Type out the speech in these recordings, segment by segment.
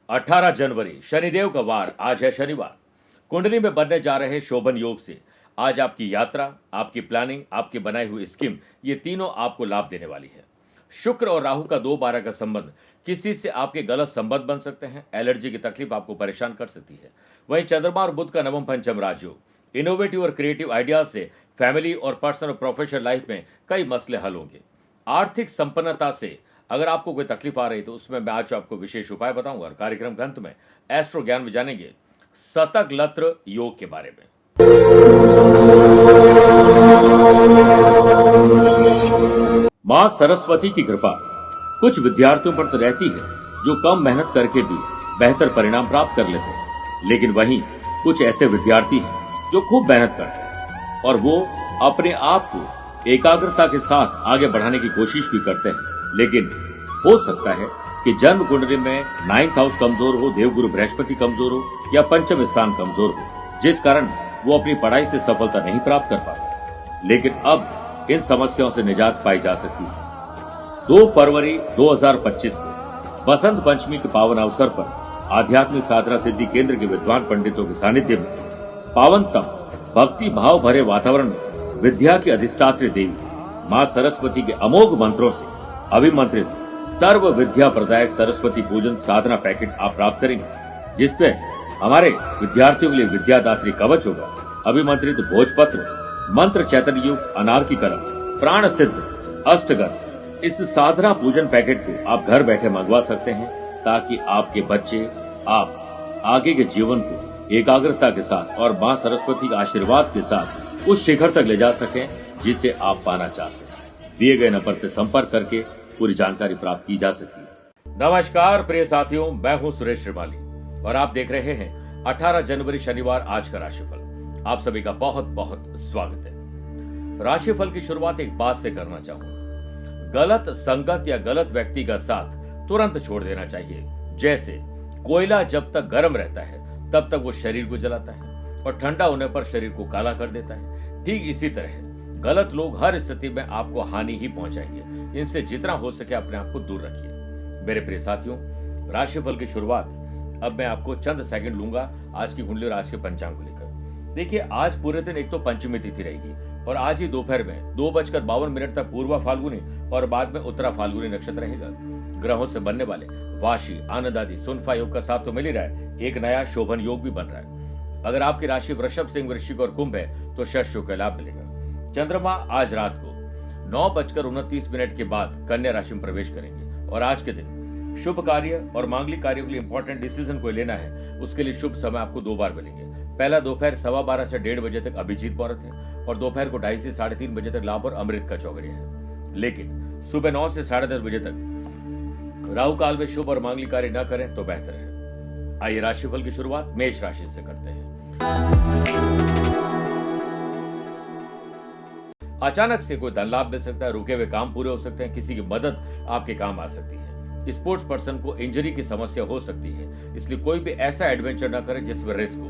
18 जनवरी शनिदेव का वार। आज है शनिवार। कुंडली में बनने जा रहे शोभन योग से आज आपकी यात्रा, आपकी प्लानिंग, आपकी बनाई हुई स्कीम, ये तीनों आपको लाभ देने वाली है। शुक्र और राहु का 2-12 का संबंध किसी से आपके गलत संबंध बन सकते हैं। एलर्जी की तकलीफ आपको परेशान कर सकती है। वहीं चंद्रमा और बुध का नवम पंचम राजयोग इनोवेटिव और क्रिएटिव आइडियाज से फैमिली और पर्सनल और प्रोफेशनल लाइफ में कई मसले हल होंगे। आर्थिक संपन्नता से अगर आपको कोई तकलीफ आ रही तो उसमें मैं आज आपको विशेष उपाय बताऊंगा। और कार्यक्रम के अंत में एस्ट्रो ज्ञान में जानेंगे शतक लत्र योग के बारे में। मां सरस्वती की कृपा कुछ विद्यार्थियों पर तो रहती है जो कम मेहनत करके भी बेहतर परिणाम प्राप्त कर लेते हैं, लेकिन वहीं कुछ ऐसे विद्यार्थी हैं जो खूब मेहनत करते हैं और वो अपने आप को एकाग्रता के साथ आगे बढ़ाने की कोशिश भी करते हैं। लेकिन हो सकता है कि जन्म कुंडली में 9th हाउस कमजोर हो, देवगुरु बृहस्पति कमजोर हो या पंचम स्थान कमजोर हो, जिस कारण वो अपनी पढ़ाई से सफलता नहीं प्राप्त कर पाते। लेकिन अब इन समस्याओं से निजात पाई जा सकती है। 2 फरवरी 2025 को बसंत पंचमी के पावन अवसर पर आध्यात्मिक साधना सिद्धि केंद्र के विद्वान पंडितों के सानिध्य में पावनतम भक्ति भाव भरे वातावरण में विद्या की अधिष्ठात्री देवी मां सरस्वती के अमोघ मंत्रों से अभिमंत्रित सर्व विद्या प्रदायक सरस्वती पूजन साधना पैकेट आप प्राप्त करेंगे, जिसपे हमारे विद्यार्थियों के लिए विद्यादात्री कवच होगा, अभिमंत्रित भोजपत्र, मंत्र चैतन्य युग, अनार्कीकरण, प्राण सिद्ध, अष्टगर। इस साधना पूजन पैकेट को आप घर बैठे मंगवा सकते हैं ताकि आपके बच्चे आप आगे के जीवन को एकाग्रता के साथ और मां सरस्वती के आशीर्वाद के साथ उस शिखर तक ले जा सकें जिसे आप पाना चाहते हैं। दिए गए नंबर पर संपर्क करके पूरी जानकारी प्राप्त की जा सकती है। नमस्कार प्रिय साथियों, मैं हूं सुरेश श्रीमाली और आप देख रहे हैं 18 जनवरी शनिवार आज का राशिफल। आप सभी का बहुत बहुत स्वागत है। राशिफल की शुरुआत एक बात से करना चाहूंगा। गलत संगत या गलत व्यक्ति का साथ तुरंत छोड़ देना चाहिए। जैसे कोयला जब तक गर्म रहता है तब तक वो शरीर को जलाता है और ठंडा होने पर शरीर को काला कर देता है, ठीक इसी तरह गलत लोग हर स्थिति में आपको हानि ही पहुंचाएंगे। इनसे जितना हो सके अपने आप को दूर रखिए। मेरे प्रिय साथियों, राशिफल की शुरुआत अब मैं आपको चंद सेकंड लूंगा आज की कुंडली और आज के पंचांग को लेकर। देखिए, आज पूरे दिन एक तो पंचमी तिथि रहेगी और आज ही दोपहर में 2:52 तक पूर्वा फाल्गुनी और बाद में उत्तरा फाल्गुनी नक्षत्र रहेगा। ग्रहों से बनने वाले वाशी, आनंद आदि, सुनफा योग का साथ तो मिल ही रहा है, एक नया शोभन योग भी बन रहा है। अगर आपकी राशि वृषभ, सिंह, वृश्चिक और कुंभ है तो षष्ठ का लाभ मिलेगा। चंद्रमा आज रात को 9:29 के बाद कन्या राशि में प्रवेश करेंगे और आज के दिन शुभ कार्य और मांगलिक कार्यों के लिए इंपॉर्टेंट डिसीजन कोई लेना है उसके लिए शुभ समय आपको 2 बार मिलेंगे। पहला दोपहर 12:15 से 1:30 बजे तक अभिजीत मुहूर्त है और दोपहर को 2:30 से 3:30 बजे तक लाभ और अमृत का चौघड़िया है। लेकिन सुबह 9 से 10:30 बजे तक राहु काल में शुभ और मांगलिक कार्य न करें तो बेहतर है। आइए राशिफल की शुरुआत मेष राशि से करते हैं। अचानक से कोई धन लाभ मिल सकता है, रुके हुए काम पूरे हो सकते हैं, किसी की मदद आपके काम आ सकती है। स्पोर्ट्स पर्सन को इंजरी की समस्या हो सकती है, इसलिए कोई भी ऐसा एडवेंचर न करें जिसमें रिस्क हो।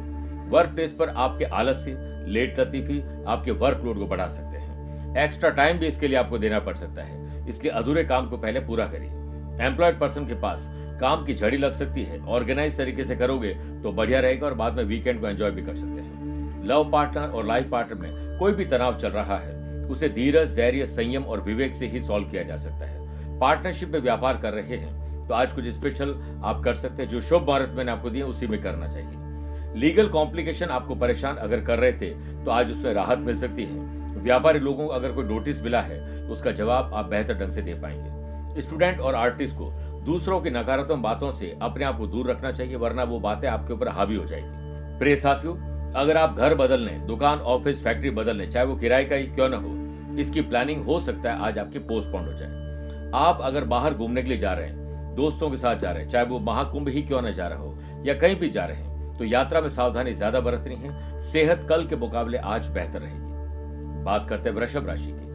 वर्क प्लेस पर आपके आलस्य, लेट लतीफी आपके वर्कलोड को बढ़ा सकते हैं। एक्स्ट्रा टाइम भी इसके लिए आपको देना पड़ सकता है, इसलिए अधूरे काम को पहले पूरा करिए। एम्प्लॉयड पर्सन के पास काम की झड़ी लग सकती है, ऑर्गेनाइज तरीके से करोगे तो बढ़िया रहेगा और बाद में वीकेंड को एंजॉय भी कर सकते हैं। लव पार्टनर और लाइफ पार्टनर में कोई भी तनाव चल रहा है उसे धीरज, धैर्य, संयम और विवेक से ही सॉल्व किया जा सकता है। पार्टनरशिप में व्यापार कर रहे हैं तो आज कुछ स्पेशल आप कर सकते हैं। जो शुभ मुहूर्त मैंने आपको दिए उसी में करना चाहिए। लीगल कॉम्प्लिकेशन आपको परेशान अगर कर रहे थे तो आज उसमें राहत मिल सकती है। व्यापारी लोगों को अगर कोई नोटिस मिला है तो उसका जवाब आप बेहतर ढंग से दे पाएंगे। स्टूडेंट और आर्टिस्ट को दूसरों की नकारात्मक बातों से अपने आप को दूर रखना चाहिए, वरना वो बातें आपके ऊपर हावी हो जाएगी। प्रिय साथियों, अगर आप घर बदलने, दुकान, ऑफिस, फैक्ट्री बदलने, चाहे वो किराए का ही क्यों न हो, इसकी प्लानिंग हो सकता है आज आपकी पोस्टपोन हो जाए। आप अगर बाहर घूमने के लिए जा रहे हैं, दोस्तों के साथ जा रहे हैं, चाहे वो महाकुंभ ही क्यों न जा रहा हो या कहीं भी जा रहे हैं, तो यात्रा में सावधानी ज्यादा बरतनी है। सेहत कल के मुकाबले आज बेहतर रहेगी। बात करते हैं वृषभ राशि की।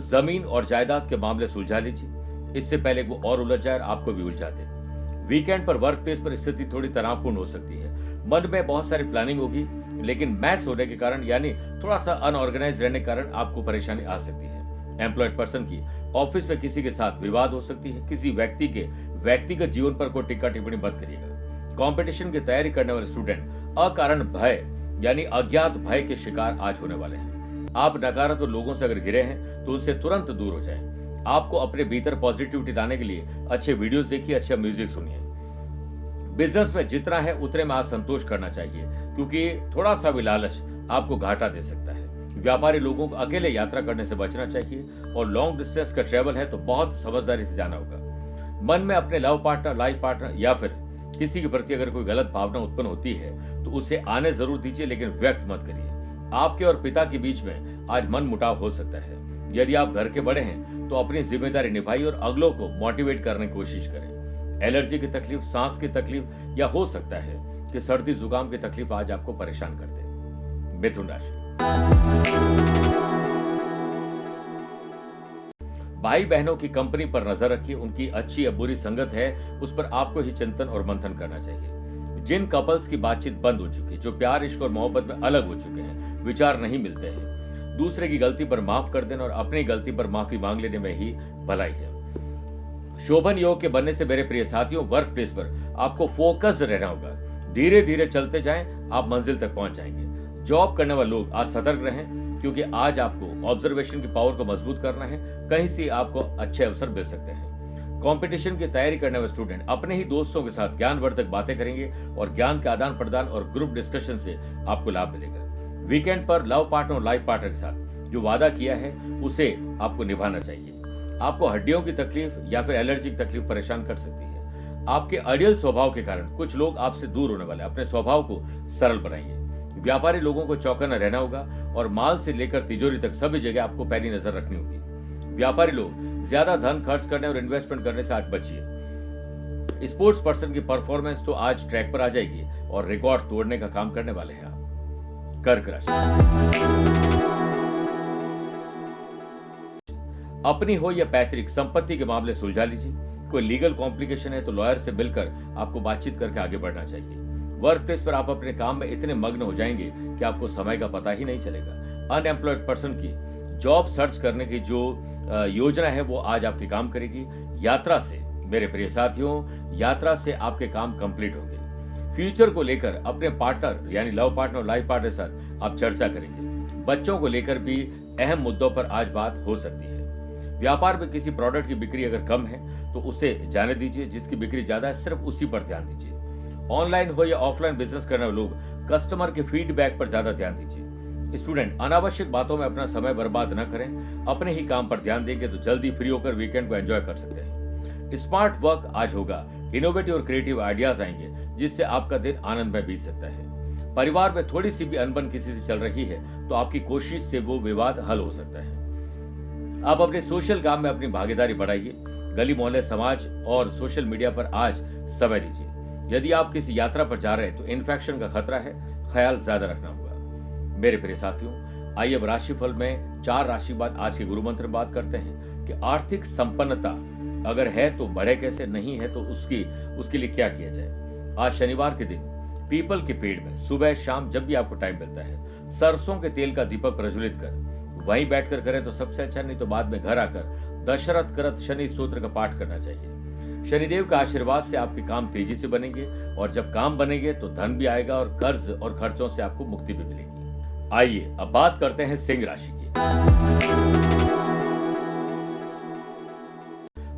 जमीन और जायदाद के मामले सुलझा लीजिए, इससे पहले वो और उलझ जाए और आपको भी उलझा दे। वीकेंड पर वर्क प्लेस पर स्थिति थोड़ी तनावपूर्ण हो सकती है। मन में बहुत सारी प्लानिंग होगी, लेकिन मैस होने के कारण यानी थोड़ा सा अनऑर्गेनाइज रहने के कारण आपको परेशानी आ सकती है। एम्प्लॉयड पर्सन की ऑफिस में किसी के साथ विवाद हो सकती है। किसी व्यक्ति के व्यक्तिगत जीवन पर कोई टिक्का टिप्पणी मत करिएगा। कंपटीशन की तैयारी करने वाले स्टूडेंट अकारण भय यानी अज्ञात भय के शिकार आज होने वाले हैं। आप नकारात्मक लोगों से अगर घिरे हैं तो उनसे तुरंत दूर हो जाएं। आपको अपने भीतर पॉजिटिविटी लाने के लिए अच्छे वीडियोस देखिए, अच्छा म्यूजिक सुनिए। बिजनेस में जितना है उतने में आज संतोष करना चाहिए, क्योंकि थोड़ा सा भी लालच आपको घाटा दे सकता है। व्यापारी लोगों को अकेले यात्रा करने से बचना चाहिए और लॉन्ग डिस्टेंस का ट्रेवल है तो बहुत समझदारी से जाना होगा। मन में अपने लव पार्टनर, लाइफ पार्टनर या फिर किसी के प्रति अगर कोई गलत भावना उत्पन्न होती है तो उसे आने जरूर दीजिए, लेकिन व्यक्त मत करिए। आपके और पिता के बीच में आज मन मुटाव हो सकता है। यदि आप घर के बड़े हैं तो अपनी जिम्मेदारी निभाइए और अगलों को मोटिवेट करने की कोशिश करें। एलर्जी की तकलीफ, सांस की तकलीफ या हो सकता है कि सर्दी जुकाम की तकलीफ आज आपको परेशान कर दे। मिथुन राशि, भाई बहनों की कंपनी पर नजर रखिए। उनकी अच्छी या बुरी संगत है उस पर आपको ही चिंतन और मंथन करना चाहिए। जिन कपल्स की बातचीत बंद हो चुकी है, जो प्यार, इश्क और मोहब्बत में अलग हो चुके हैं, विचार नहीं मिलते हैं, दूसरे की गलती पर माफ कर देना और अपनी गलती पर माफी मांग लेने में ही भलाई है। शोभन योग के बनने से मेरे प्रिय साथियों, वर्क प्लेस पर आपको फोकस्ड रहना होगा। धीरे धीरे चलते जाएं, आप मंजिल तक पहुंच जाएंगे। जॉब करने वाले लोग आज सतर्क रहें, क्योंकि आज आपको ऑब्जर्वेशन की पावर को मजबूत करना है। कहीं से आपको अच्छे अवसर मिल सकते हैं। कंपटीशन की तैयारी करने वाले स्टूडेंट अपने ही दोस्तों के साथ ज्ञानवर्धक बातें करेंगे और ज्ञान के आदान प्रदान और ग्रुप डिस्कशन से आपको लाभ मिलेगा। वीकेंड पर लव पार्टनर और लाइफ पार्टनर के साथ जो वादा किया है उसे आपको निभाना चाहिए। आपको हड्डियों की तकलीफ या फिर एलर्जी की तकलीफ परेशान कर सकती है। आपके अड़ियल स्वभाव के कारण कुछ लोग आपसे दूर होने वाले। अपने स्वभाव को सरल बनाइए। व्यापारी लोगों को चौकन्ना रहना होगा और माल से लेकर तिजोरी तक सभी जगह आपको पैनी नजर रखनी होगी। व्यापारी लोग ज्यादा धन खर्च करने और इन्वेस्टमेंट करने से आज बचिए। स्पोर्ट्स पर्सन की परफॉर्मेंस तो आज ट्रैक पर आ जाएगी और रिकॉर्ड तोड़ने का काम करने वाले हैं आप। कर्क राशि, अपनी हो या पैतृक संपत्ति के मामले सुलझा लीजिए। कोई लीगल कॉम्प्लिकेशन है तो लॉयर से मिलकर आपको बातचीत करके आगे बढ़ना चाहिए। वर्क प्लेस पर आप अपने काम में इतने मग्न हो जाएंगे कि आपको समय का पता ही नहीं चलेगा। अनएम्प्लॉयड पर्सन की जॉब सर्च करने की जो योजना है वो आज आपके काम करेगी। यात्रा से मेरे प्रिय साथियों, यात्रा से आपके काम कंप्लीट होंगे। फ्यूचर को लेकर अपने पार्टनर यानी लव पार्टनर और लाइफ पार्टनर के साथ आप चर्चा करेंगे। बच्चों को लेकर भी अहम मुद्दों पर आज बात हो सकती है। व्यापार में किसी प्रोडक्ट की बिक्री अगर कम है तो उसे जाने दीजिए। जिसकी बिक्री ज्यादा है सिर्फ उसी पर ध्यान दीजिए। ऑनलाइन हो या ऑफलाइन बिजनेस करने वाले लोग कस्टमर के फीडबैक पर ज्यादा ध्यान दीजिए। स्टूडेंट अनावश्यक बातों में अपना समय बर्बाद न करें। अपने ही काम पर ध्यान देंगे तो जल्दी फ्री होकर वीकेंड को एंजॉय कर सकते हैं। स्मार्ट वर्क आज होगा। इनोवेटिव और क्रिएटिव आइडियाज आएंगे जिससे आपका दिन आनंद में बीत सकता है। परिवार में थोड़ी सी भी अनबन किसी से चल रही है तो आपकी कोशिश से वो विवाद हल हो सकता है। आप अपने सोशल काम में अपनी भागीदारी बढ़ाइए। गली मोहल्ले, समाज और सोशल मीडिया पर आज समय दीजिए। यदि आप किसी यात्रा पर जा रहे हैं तो इन्फेक्शन का खतरा है, ख्याल ज्यादा रखना होगा। मेरे प्रिय साथियों, आइए अब राशिफल में 4 राशि बाद आज के गुरु मंत्र बात करते हैं कि आर्थिक संपन्नता अगर है तो बढ़े कैसे, नहीं है तो उसके लिए क्या किया जाए। आज शनिवार के दिन पीपल के पेड़ में सुबह शाम जब भी आपको टाइम मिलता है सरसों के तेल का दीपक प्रज्वलित कर वहीं बैठकर करें तो सबसे अच्छा, नहीं तो बाद में घर आकर दशरथ करत शनि स्तोत्र का पाठ करना चाहिए। शनिदेव का आशीर्वाद से आपके काम तेजी से बनेंगे और जब काम बनेंगे तो धन भी आएगा और कर्ज और खर्चों से आपको मुक्ति भी मिलेगी। आइए अब बात करते हैं सिंह राशि की।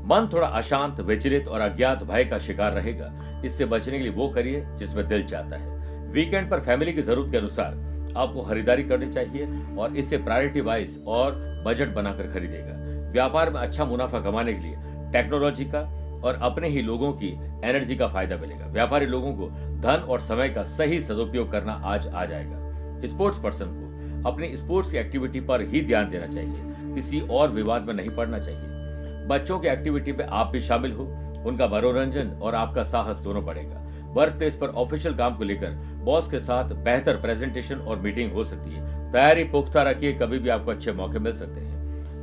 मन थोड़ा अशांत, विचलित और अज्ञात भय का शिकार रहेगा। इससे बचने के लिए वो करिए जिसमें दिल चाहता है। वीकेंड पर फैमिली की जरूरत के अनुसार आपको खरीदारी करनी चाहिए और इसे प्रायोरिटी वाइज और बजट बनाकर खरीदेगा। व्यापार में अच्छा मुनाफा कमाने के लिए टेक्नोलॉजी का और अपने ही लोगों की एनर्जी का फायदा मिलेगा। व्यापारी लोगों को धन और समय का सही सदुपयोग करना आज आ जाएगा। स्पोर्ट्स पर्सन को अपनी स्पोर्ट्स की एक्टिविटी पर ही ध्यान देना चाहिए। किसी और विवाद में नहीं पड़ना चाहिए। बच्चों की एक्टिविटी पे आप भी शामिल हो। उनका मनोरंजन और आपका साहस दोनों बढ़ेगा। वर्क प्लेस पर ऑफिशियल काम को लेकर बॉस के साथ बेहतर प्रेजेंटेशन और मीटिंग हो सकती है। तैयारी पुख्ता रखिए, कभी भी आपको अच्छे मौके मिल सकते हैं।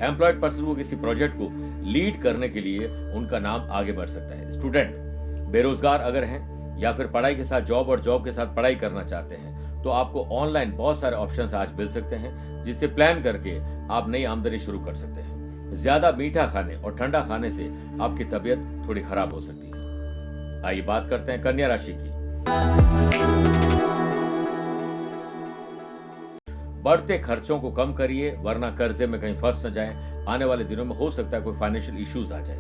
एम्प्लॉयड पर्सन को किसी प्रोजेक्ट को लीड करने के लिए उनका नाम आगे बढ़ सकता है। स्टूडेंट बेरोजगार अगर हैं या फिर पढ़ाई के साथ जॉब और जॉब के साथ पढ़ाई करना चाहते हैं तो आपको ऑनलाइन बहुत सारे ऑप्शंस आज मिल सकते हैं जिससे प्लान करके आप नई आमदनी शुरू कर सकते हैं। ज्यादा मीठा खाने और ठंडा खाने से आपकी तबीयत थोड़ी खराब हो सकती है। आइए बात करते हैं कन्या राशि की। बढ़ते खर्चों को कम करिए, वरना कर्जे में कहीं फंस न जाएं। आने वाले दिनों में हो सकता है कोई फाइनेंशियल इश्यूज आ जाए।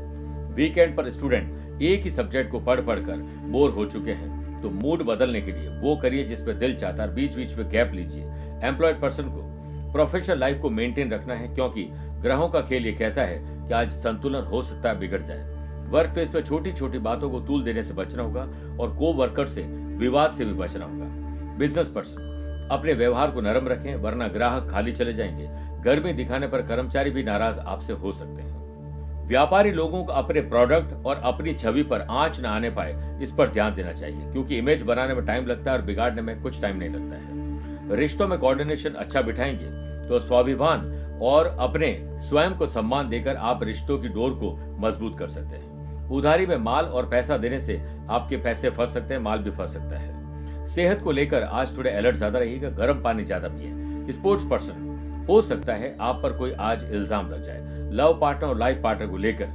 वीकेंड पर स्टूडेंट एक ही सब्जेक्ट को पढ़ पढ़कर बोर हो चुके हैं, तो मूड बदलने के लिए वो करिए जिसपे दिल चाहता है, बीच बीच में गैप लीजिए। एम्प्लॉयड पर्सन को प्रोफेशनल लाइफ को मेंटेन रखना है, क्योंकि ग्रहों का खेल ये कहता है कि आज संतुलन हो सकता है बिगड़ जाए। वर्क प्लेस पर छोटी छोटी बातों को तूल देने से बचना होगा और को वर्कर से विवाद से भी बचना होगा। बिजनेस पर्सन अपने व्यवहार को नरम रखें, वरना ग्राहक खाली चले जाएंगे। गर्मी दिखाने पर कर्मचारी भी नाराज आपसे हो सकते हैं। व्यापारी लोगों को अपने प्रोडक्ट और अपनी छवि पर आंच न आने पाए, इस पर ध्यान देना चाहिए, क्योंकि इमेज बनाने में टाइम लगता है और बिगाड़ने में कुछ टाइम नहीं लगता है। रिश्तों में कोऑर्डिनेशन अच्छा बिठाएंगे तो स्वाभिमान और अपने स्वयं को सम्मान देकर आप रिश्तों की डोर को मजबूत कर सकते हैं। उधारी में माल और पैसा देने से आपके पैसे फंस सकते हैं, माल भी फंस सकता है। सेहत को लेकर आज थोड़े अलर्ट ज्यादा रहिएगा, गर्म पानी ज्यादा पिए। स्पोर्ट्स पर्सन हो सकता है आप पर कोई आज इल्जाम लग जाए। लव पार्टनर और लाइफ पार्टनर को लेकर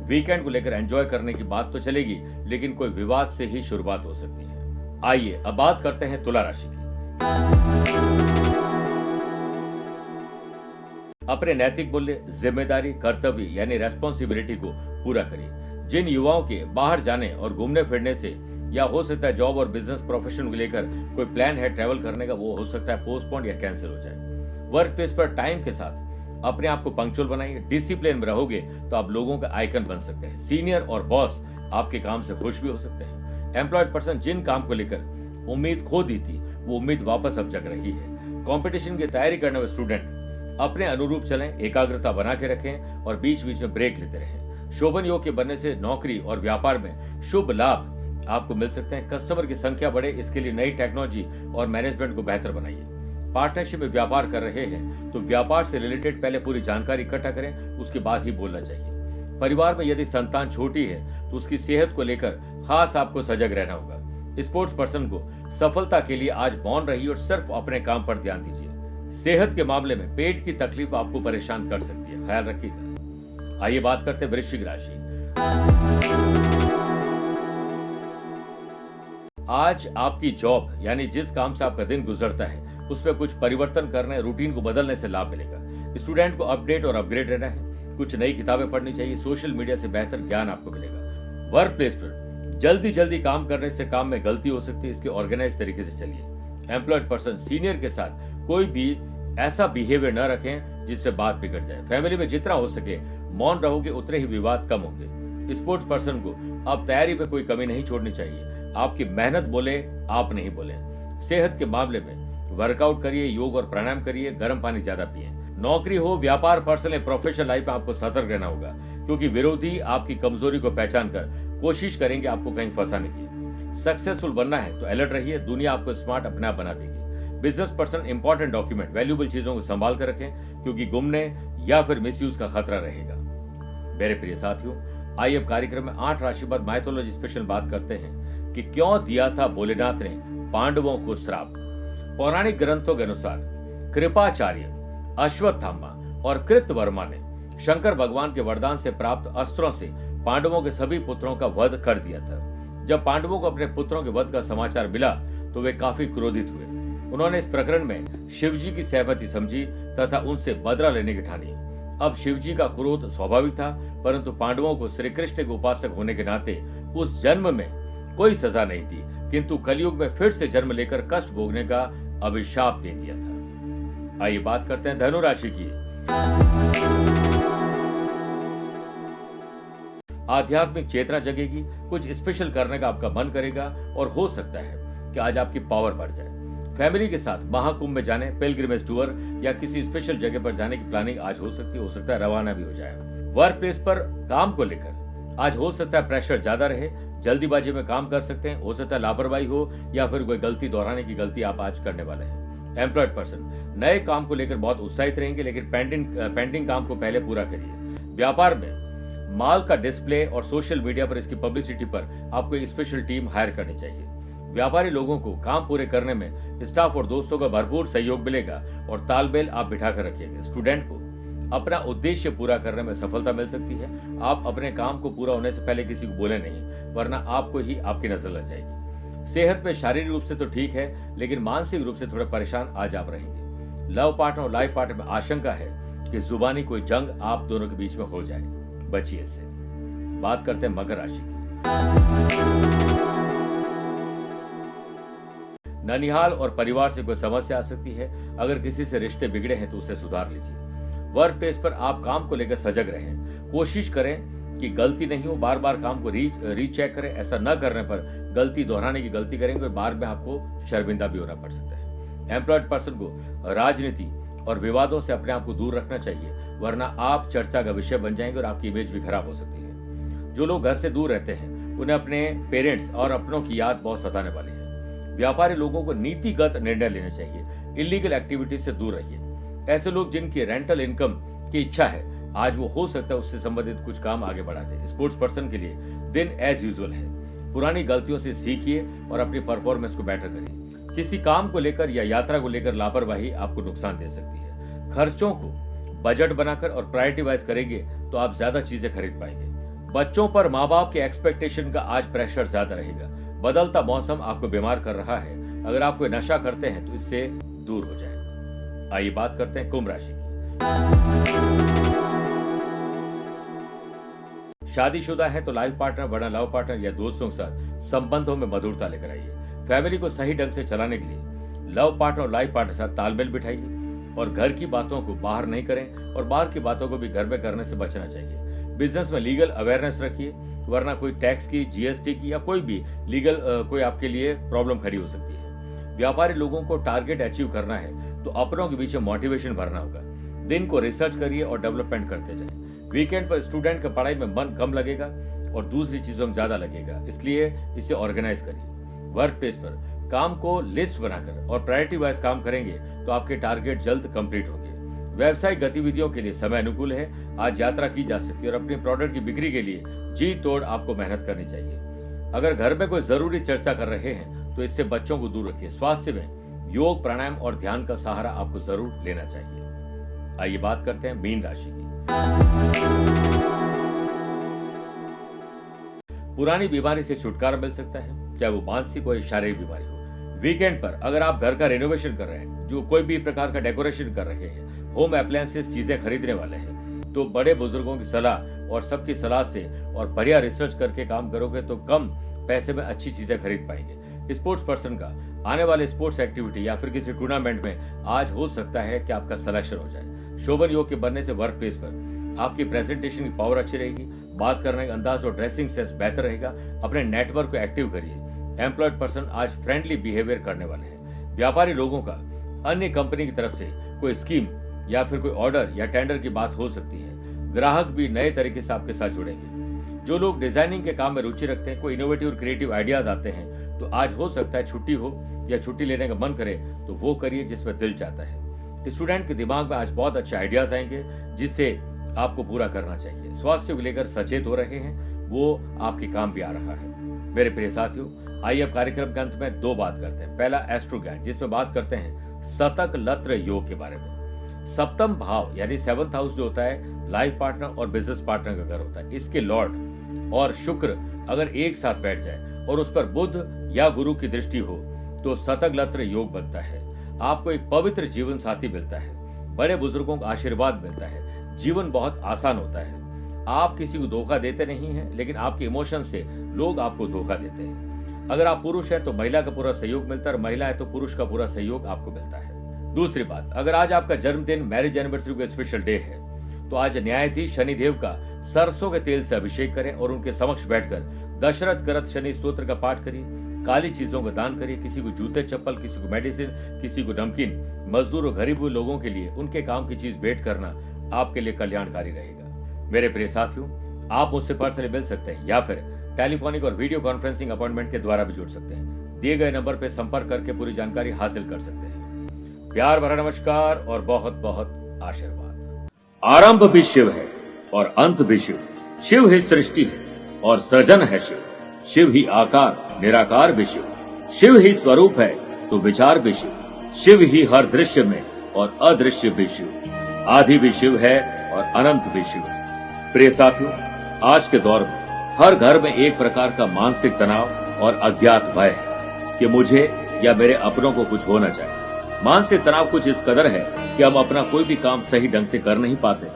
वीकेंड को लेकर एंजॉय करने की बात तो चलेगी, लेकिन कोई विवाद से ही शुरुआत हो सकती है। आइए अब बात करते हैं तुला राशि की। अपने नैतिक मूल्य, जिम्मेदारी, कर्तव्य यानी रेस्पॉन्सिबिलिटी को पूरा करिए। जिन युवाओं के बाहर जाने और घूमने फिरने से या हो सकता है जॉब और बिजनेस प्रोफेशन को लेकर कोई प्लान है ट्रैवल करने का, वो हो सकता है पोस्टपोन या कैंसिल हो जाए। वर्क प्लेस पर टाइम के साथ अपने आप को पंक्चुअल बनाइए। डिसिप्लिन में रहोगे तो आप लोगों का आइकन बन सकते हैं। सीनियर और बॉस आपके काम से खुश भी हो सकते हैं। एम्प्लॉयड पर्सन जिन काम को लेकर उम्मीद खो दी थी, वो उम्मीद वापस अब जग रही है। कंपटीशन की तैयारी करने वाले स्टूडेंट अपने अनुरूप चलें, एकाग्रता बना के रखें और बीच बीच में ब्रेक लेते रहें। शोभन योग के बनने से नौकरी और व्यापार में शुभ लाभ आपको मिल सकते हैं। कस्टमर की संख्या बढ़े, इसके लिए नई टेक्नोलॉजी और मैनेजमेंट को बेहतर बनाइए। पार्टनरशिप में व्यापार कर रहे हैं तो व्यापार से रिलेटेड पहले पूरी जानकारी इकट्ठा करें, उसके बाद ही बोलना चाहिए। परिवार में यदि संतान छोटी है तो उसकी सेहत को लेकर खास आपको सजग रहना होगा। स्पोर्ट्स पर्सन को सफलता के लिए आज मौन रहिए और सिर्फ अपने काम पर ध्यान दीजिए। सेहत के मामले में पेट की तकलीफ आपको परेशान कर सकती है, ख्याल रखिएगा। आइए बात करते हैं वृश्चिक राशि। आज आपकी जॉब यानी जिस काम से आपका दिन गुजरता है उसमें कुछ परिवर्तन करने, रूटीन को बदलने से लाभ मिलेगा। स्टूडेंट को अपडेट और अपग्रेड रहना है, कुछ नई किताबें पढ़नी चाहिए। सोशल मीडिया से बेहतर ज्ञान आपको मिलेगा। वर्क प्लेस पर जल्दी जल्दी काम करने से काम में गलती हो सकती है, इसके ऑर्गेनाइज तरीके से चलिए। एम्प्लॉयड पर्सन सीनियर के साथ कोई भी ऐसा बिहेवियर न रखें जिससे बात बिगड़ जाए। फैमिली में जितना हो सके मौन रहोगे उतने ही विवाद कम होंगे। स्पोर्ट्स पर्सन को अब तैयारी में कोई कमी नहीं छोड़नी चाहिए। आपकी मेहनत बोले, आप नहीं बोले। सेहत के मामले में वर्कआउट करिए, योग और प्राणायाम करिए, गर्म पानी ज्यादा पिए। नौकरी हो, व्यापार, पर्सनल, प्रोफेशनल लाइफ में आपको सतर्क रहना होगा, क्योंकि विरोधी आपकी कमजोरी को पहचान कर कोशिश करेंगे आपको कहीं फंसाने की। सक्सेसफुल बनना है तो अलर्ट रहिए, दुनिया आपको स्मार्ट अपने आप बना देगी। Business person important document, valuable चीजों को संभाल कर रखें, क्योंकि गुमने या फिर मिसयूज का खतरा रहेगा। मेरे प्रिय साथियों, आइए अब कार्यक्रम में 8 राशि बाद माइथोलॉजी स्पेशल बात करते हैं कि क्यों दिया था भोलेनाथ ने पांडवों को श्राप। पौराणिक ग्रंथों के अनुसार कृपाचार्य, अश्वत्थामा और कृतवर्मा ने शंकर भगवान के वरदान से प्राप्त अस्त्रों से पांडवों के सभी पुत्रों का वध कर दिया था। जब पांडवों को अपने पुत्रों के वध का समाचार मिला तो वे काफी क्रोधित हुए। उन्होंने इस प्रकरण में शिवजी की सहमति समझी तथा उनसे बदला लेने की ठानी। अब शिवजी का क्रोध स्वाभाविक था, परंतु पांडवों को श्री कृष्ण के उपासक होने के नाते उस जन्म में कोई सजा नहीं थी, किंतु कलयुग में फिर से जन्म लेकर कष्ट भोगने का अभिशाप दे दिया था। आइए बात करते हैं धनु राशि की। आध्यात्मिक चेतना जगेगी, कुछ स्पेशल करने का आपका मन करेगा और हो सकता है कि आज आपकी पावर बढ़ जाए। फैमिली के साथ महाकुंभ में जाने, पिलग्रिमेज टूर या किसी स्पेशल जगह पर जाने की प्लानिंग आज हो सकता है रवाना भी हो जाए। वर्क प्लेस पर काम को लेकर आज हो सकता है प्रेशर ज्यादा रहे, जल्दीबाजी में काम कर सकते हैं, हो सकता है लापरवाही हो या फिर कोई गलती दोहराने की गलती आप आज करने वाले हैं। एम्प्लॉयड पर्सन नए काम को लेकर बहुत उत्साहित रहेंगे, लेकिन पेंडिंग काम को पहले पूरा करिए। व्यापार में माल का डिस्प्ले और सोशल मीडिया पर इसकी पब्लिसिटी पर आपको एक स्पेशल टीम हायर करनी चाहिए। व्यापारी लोगों को काम पूरे करने में स्टाफ और दोस्तों का भरपूर सहयोग मिलेगा और तालमेल आप बिठा कर रखिएगा। स्टूडेंट को अपना उद्देश्य पूरा करने में सफलता मिल सकती है। आप अपने काम को पूरा होने से पहले किसी को बोले नहीं, वरना आपको ही आपकी नजर लग जाएगी। सेहत में शारीरिक रूप से तो ठीक है, लेकिन मानसिक रूप से थोड़े परेशान आज आप रहेंगे। लव पार्टनर और लाइफ पार्टनर में आशंका है कि जुबानी कोई जंग आप दोनों के बीच में हो जाए, बचिए इससे। बात करते हैं मकर राशि की। ननिहाल और परिवार से कोई समस्या आ सकती है। अगर किसी से रिश्ते बिगड़े हैं तो उसे सुधार लीजिए। वर्क प्लेस पर आप काम को लेकर सजग रहें। कोशिश करें कि गलती नहीं हो, बार बार काम को रीचेक करें। ऐसा न करने पर गलती दोहराने की गलती करेंगे और बाद में आपको शर्मिंदा भी होना पड़ सकता है। एम्प्लॉयड पर्सन को राजनीति और विवादों से अपने आप को दूर रखना चाहिए, वरना आप चर्चा का विषय बन जाएंगे और आपकी इमेज भी खराब हो सकती है। जो लोग घर से दूर रहते हैं उन्हें अपने पेरेंट्स और अपनों की याद बहुत सताने वाली है। व्यापारी लोगों को नीतिगत निर्णय लेने चाहिए। इलीगल एक्टिविटीज से दूर रहिए। ऐसे लोग जिनकी रेंटल इनकम की इच्छा है, आज वो हो सकता है उससे संबंधित कुछ काम आगे बढ़ा दे। स्पोर्ट्स पर्सन के लिए दिन एज यूजुअल है। पुरानी गलतियों से सीखिए और अपनी परफॉर्मेंस को बेटर करिए। किसी काम को लेकर या यात्रा को लेकर लापरवाही आपको नुकसान दे सकती है। खर्चों को बजट बनाकर और प्रायोरिटी वाइज करेंगे तो आप ज्यादा चीजें खरीद पाएंगे। बच्चों पर माँ बाप के एक्सपेक्टेशन का आज प्रेशर ज्यादा रहेगा। बदलता मौसम आपको बीमार कर रहा है। अगर आप कोई नशा करते हैं तो इससे दूर हो जाए। आइए बात करते हैं कुंभ राशि की। शादीशुदा है तो लाइफ पार्टनर, बड़ा लव पार्टनर या दोस्तों के साथ संबंधों में मधुरता लेकर आइए। फैमिली को सही ढंग से चलाने के लिए लव पार्टनर और लाइफ पार्टनर के साथ तालमेल बिठाइए और घर की बातों को बाहर नहीं करें और बाहर की बातों को भी घर में करने से बचना चाहिए। बिजनेस में लीगल अवेयरनेस रखिए, वरना कोई टैक्स की, जीएसटी की या कोई भी लीगल कोई आपके लिए प्रॉब्लम खड़ी हो सकती है। व्यापारी लोगों को टारगेट अचीव करना है तो अपनों के बीच में मोटिवेशन भरना होगा। दिन को रिसर्च करिए और डेवलपमेंट करते जाएं। वीकेंड पर स्टूडेंट का पढ़ाई में मन कम लगेगा और दूसरी चीजों में ज्यादा लगेगा, इसलिए इसे ऑर्गेनाइज करिए। वर्क प्लेस पर काम को लिस्ट बनाकर और प्रायोरिटी वाइज काम करेंगे तो आपके टारगेट जल्द कंप्लीट होंगे। व्यवसायिक गतिविधियों के लिए समय अनुकूल है। आज यात्रा की जा सकती है और अपने प्रोडक्ट की बिक्री के लिए जी तोड़ आपको मेहनत करनी चाहिए। अगर घर में कोई जरूरी चर्चा कर रहे हैं तो इससे बच्चों को दूर रखिए। स्वास्थ्य में योग, प्राणायाम और ध्यान का सहारा आपको जरूर लेना चाहिए। आइए बात करते हैं मीन राशि की। पुरानी बीमारी से छुटकारा मिल सकता है, चाहे वो मानसिक हो या शारीरिक बीमारी हो। वीकेंड पर अगर आप घर का रेनोवेशन कर रहे हैं, जो कोई भी प्रकार का डेकोरेशन कर रहे हैं, होम अप्लायंसेस चीजें खरीदने वाले हैं, तो बड़े बुजुर्गों की सलाह और सबकी सलाह से और बढ़िया रिसर्च करके काम करोगे तो कम पैसे में अच्छी चीजें खरीद पाएंगे। स्पोर्ट्स पर्सन का आने वाले स्पोर्ट्स एक्टिविटी या फिर किसी टूर्नामेंट में आज हो सकता है कि आपका सिलेक्शन हो जाए। शोभन योग के बनने से वर्क प्लेस पर आपकी प्रेजेंटेशन की पावर अच्छी रहेगी। बात करने का अंदाज और ड्रेसिंग सेंस बेहतर रहेगा। अपने नेटवर्क को एक्टिव करिए। एम्प्लॉयड पर्सन आज फ्रेंडली बिहेवियर करने वाले हैं। व्यापारी लोगों का अन्य कंपनी की तरफ से कोई स्कीम या फिर कोई ऑर्डर या टेंडर की बात हो सकती है। ग्राहक भी नए तरीके से आपके साथ जुड़ेंगे। जो लोग डिजाइनिंग के काम में रुचि रखते हैं, कोई इनोवेटिव और क्रिएटिव आइडियाज आते हैं, तो आज हो सकता है छुट्टी हो या छुट्टी लेने का मन करे तो वो करिए जिसमें दिल चाहता है। स्टूडेंट के दिमाग में आज बहुत अच्छे आइडियाज आएंगे जिससे आपको पूरा करना चाहिए। स्वास्थ्य को लेकर सचेत हो रहे हैं, वो आपके काम भी आ रहा है। मेरे प्रिय साथियों, आइए अब कार्यक्रम के अंत में दो बात करते हैं। पहला एस्ट्रो ज्ञान, जिसमें बात करते हैं शतक लत्र योग के बारे में। सप्तम भाव यानी 7th हाउस जो होता है लाइफ पार्टनर और बिजनेस पार्टनर का घर होता है। इसके लॉर्ड और शुक्र अगर एक साथ बैठ जाए और उस पर बुध या गुरु की दृष्टि हो तो शतक लत्र योग बनता है। आपको एक पवित्र जीवन साथी मिलता है। बड़े बुजुर्गों का आशीर्वाद मिलता है। जीवन बहुत आसान होता है। आप किसी को धोखा देते नहीं हैं, लेकिन आपके इमोशन से लोग आपको धोखा देते हैं। अगर आप पुरुष हैं तो महिला का पूरा सहयोग मिलता है और महिला है तो पुरुष का पूरा सहयोग आपको मिलता है। दूसरी बात, अगर आज आपका जन्मदिन, मैरिज एनिवर्सरी का स्पेशल डे है तो आज न्यायाधीश शनिदेव का सरसों के तेल से अभिषेक करें और उनके समक्ष बैठकर दशरथ करत शनि स्तोत्र का पाठ करिए। काली चीजों का दान करिए। किसी को जूते चप्पल, किसी को मेडिसिन, किसी को नमकीन। मजदूर और गरीब लोगों के लिए उनके काम की चीज भेंट करना आपके लिए कल्याणकारी रहेगा। मेरे प्रिय साथियों, आप मुझसे पर्सनली मिल सकते हैं या फिर टेलीफोनिक और वीडियो कॉन्फ्रेंसिंग अपॉइंटमेंट के द्वारा भी जुड़ सकते हैं। दिए गए नंबर पर संपर्क करके पूरी जानकारी हासिल कर सकते हैं। प्यार भरा नमस्कार और बहुत बहुत आशीर्वाद। आरंभ भी शिव है और अंत भी शिव। शिव ही सृष्टि है और सृजन है शिव। शिव ही आकार, निराकार भी शिव। शिव ही स्वरूप है तो विचार भी शिव। शिव ही हर दृश्य में और अदृश्य भी शिव। आदि भी शिव है और अनंत भी शिव है। प्रिय साथियों, आज के दौर में हर घर में एक प्रकार का मानसिक तनाव और अज्ञात भय है कि मुझे या मेरे अपनों को कुछ होना चाहिए। मानसिक तनाव कुछ इस कदर है कि हम अपना कोई भी काम सही ढंग से कर नहीं पाते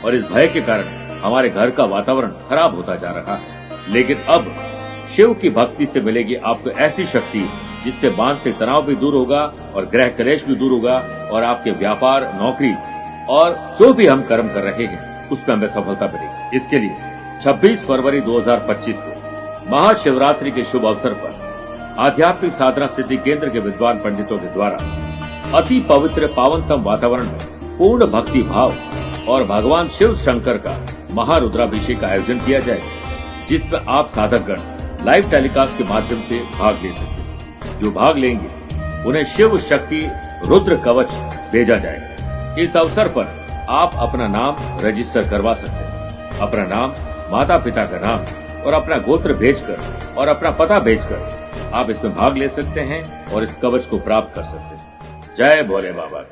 और इस भय के कारण हमारे घर का वातावरण खराब होता जा रहा है। लेकिन अब शिव की भक्ति से मिलेगी आपको ऐसी शक्ति जिससे मानसिक तनाव भी दूर होगा और ग्रह क्लेश भी दूर होगा और आपके व्यापार, नौकरी और जो भी हम कर्म कर रहे हैं उसमें हमें सफलता मिलेगी। इसके लिए 26 फरवरी 2025 को महाशिवरात्रि के शुभ अवसर पर आध्यात्मिक साधना सिद्धि केंद्र के विद्वान पंडितों के द्वारा अति पवित्र पावनतम वातावरण में पूर्ण भक्ति भाव और भगवान शिव शंकर का महारुद्राभिषेक का आयोजन किया जाएगा, जिसमें आप साधकगण लाइव टेलीकास्ट के माध्यम से भाग ले सकते हैं। जो भाग लेंगे उन्हें शिव शक्ति रुद्र कवच भेजा जाएगा। इस अवसर पर आप अपना नाम रजिस्टर करवा सकते हैं। अपना नाम, माता पिता का नाम और अपना गोत्र भेजकर और अपना पता भेजकर आप इसमें भाग ले सकते हैं और इस कवच को प्राप्त कर सकते हैं। जय भोले बाबा।